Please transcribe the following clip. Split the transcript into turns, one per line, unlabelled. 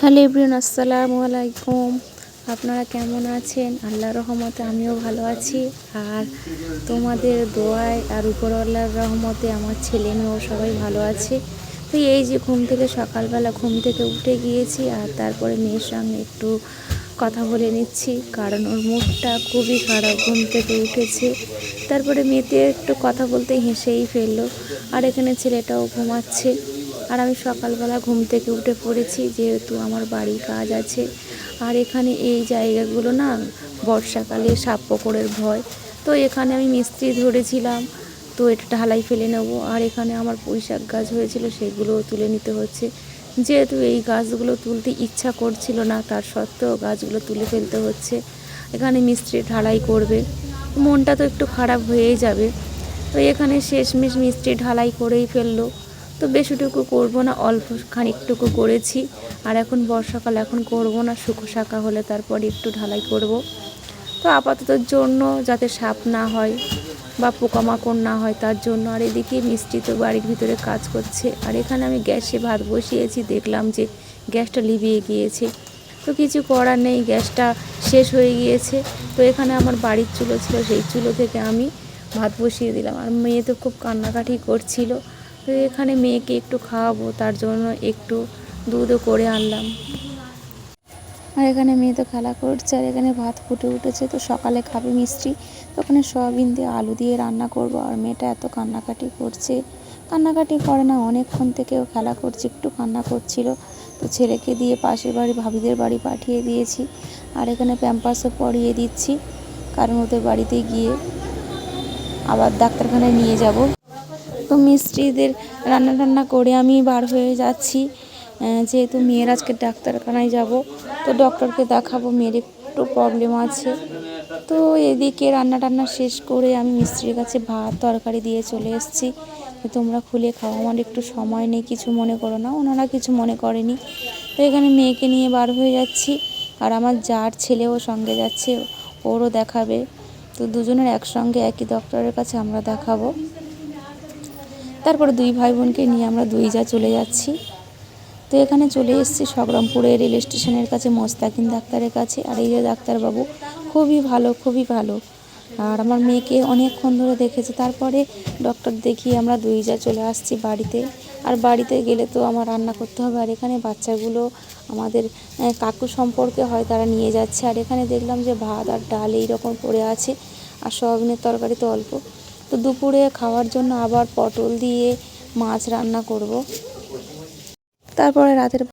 Hello everyone, আসসালামু আলাইকুম। আপনারা কেমন আছেন? আল্লাহর রহমতে আমিও ভালো আছি। আর তোমাদের দোয়ায় আর উপরওয়ালার রহমতে আমার ছেলে মেয়েও সবাই ভালো আছে। তো এই যে সকালবেলা ঘুম থেকে উঠে গিয়েছি, আর তারপরে মেয়ের সঙ্গে একটু কথা বলে নিচ্ছি, কারণ ওর মুডটা খুবই খারাপ। ঘুম থেকে উঠেছে, তারপরে মেয়েতে একটু কথা বলতে হেসেই ফেললো। আর এখানে ছেলেটাও ঘুমাচ্ছে। আর আমি সকালবেলা ঘুম থেকে উঠে পড়েছি, যেহেতু আমার বাড়ির কাজ আছে। আর এখানে এই জায়গাগুলো না বর্ষাকালে সাপ পোকড়ের ভয়, তো এখানে আমি মিস্ত্রি ধরেছিলাম, তো এটা ঢালাই ফেলে নেব। আর এখানে আমার পুঁইশাক গাছ হয়েছিল, সেগুলোও তুলে নিতে হচ্ছে। যেহেতু এই গাছগুলো তুলতে ইচ্ছা করছিল না, তার সত্ত্বেও গাছগুলো তুলে ফেলতে হচ্ছে। এখানে মিস্ত্রি ঢালাই করবে, মনটা তো একটু খারাপ হয়েই যাবে। তো এখানে শেষমেশ মিস্ত্রি ঢালাই করেই ফেললো। তো বেশিটুকু করবো না, অল্প খানিকটুকু করেছি। আর এখন বর্ষাকাল, এখন করবো না, শুকো শাকা হলে তারপর একটু ঢালাই করব। তো আপাততর জন্য যাতে সাপ না হয় বা পোকামাকড় না হয় তার জন্য। আর এদিকে মিষ্টি তো বাড়ির ভিতরে কাজ করছে। আর এখানে আমি গ্যাসে ভাত বসিয়েছি, দেখলাম যে গ্যাসটা লিভিয়ে গিয়েছে। তো কিছু করার নেই, গ্যাসটা শেষ হয়ে গিয়েছে। তো এখানে আমার বাড়ির চুলো ছিল, সেই চুলো থেকে আমি ভাত বসিয়ে দিলাম। আর মেয়ে তো খুব কান্নাকাটি করছিল। তো এখানে মেয়েকে একটু খাওয়াবো, তার জন্য একটু দুধও করে আনলাম। আর এখানে মেয়ে তো খেলা করছে, আর এখানে ভাত ফুটে উঠেছে। তো সকালে খাবে মিষ্টি, তো ওখানে সয়াবিন দিয়ে আলু দিয়ে রান্না করব। আর মেয়েটা এত কান্নাকাটি করছে, কান্নাকাটি করে না, অনেকক্ষণ থেকেও খেলা করছে, একটু কান্না করছিল। তো ছেলেকে দিয়ে পাশের বাড়ি ভাবিদের বাড়ি পাঠিয়ে দিয়েছি। আর এখানে প্যাম্পাসও পরিয়ে দিচ্ছি, কারণ ওদের বাড়িতে গিয়ে আবার ডাক্তারখানায় নিয়ে যাব। তো মিস্ত্রিদের রান্না করে আমি বার হয়ে যাচ্ছি, যেহেতু মেয়ের আজকে ডাক্তারখানায় যাব। তো ডক্টরকে দেখাবো, মেয়ের একটু প্রবলেম আছে। তো এদিকে রান্না শেষ করে আমি মিস্ত্রির কাছে ভাত তরকারি দিয়ে চলে এসেছি। তোমরা খুলে খাও, আমার একটু সময় নেই, কিছু মনে করো না। ওনারা কিছু মনে করেনি। তো এখানে মেয়েকে নিয়ে বার হয়ে যাচ্ছি। আর আমার যার ছেলেও সঙ্গে যাচ্ছে, ওরও দেখাবে। তো দুজনের একসঙ্গে একই ডক্টরের কাছে আমরা দেখাবো। তারপরে দুই ভাই বোনকে নিয়ে আমরা দুই যা চলে যাচ্ছি। তো এখানে চলে এসেছি সংগ্রামপুরে রেল স্টেশনের কাছে, মোস্তাকিম ডাক্তারের কাছে। আর এই যে ডাক্তারবাবু খুবই ভালো, খুবই ভালো। আর আমার মেয়েকে অনেকক্ষণ ধরে দেখেছে। তারপরে ডক্টর দেখিয়ে আমরা দুই যা চলে আসছি বাড়িতে। আর বাড়িতে গেলে তো আমার রান্না করতে হবে। আর এখানে বাচ্চাগুলো আমাদের কাকু সম্পর্কে হয়, তারা নিয়ে যাচ্ছে। আর এখানে দেখলাম যে ভাত আর ডাল এইরকম পড়ে আছে, আর সয়াবিনের তরকারি তো অল্প। তো দুপুরে খাওয়ার জন্য আবার পটল দিয়ে মাছ রান্না করব। তারপরে রাতের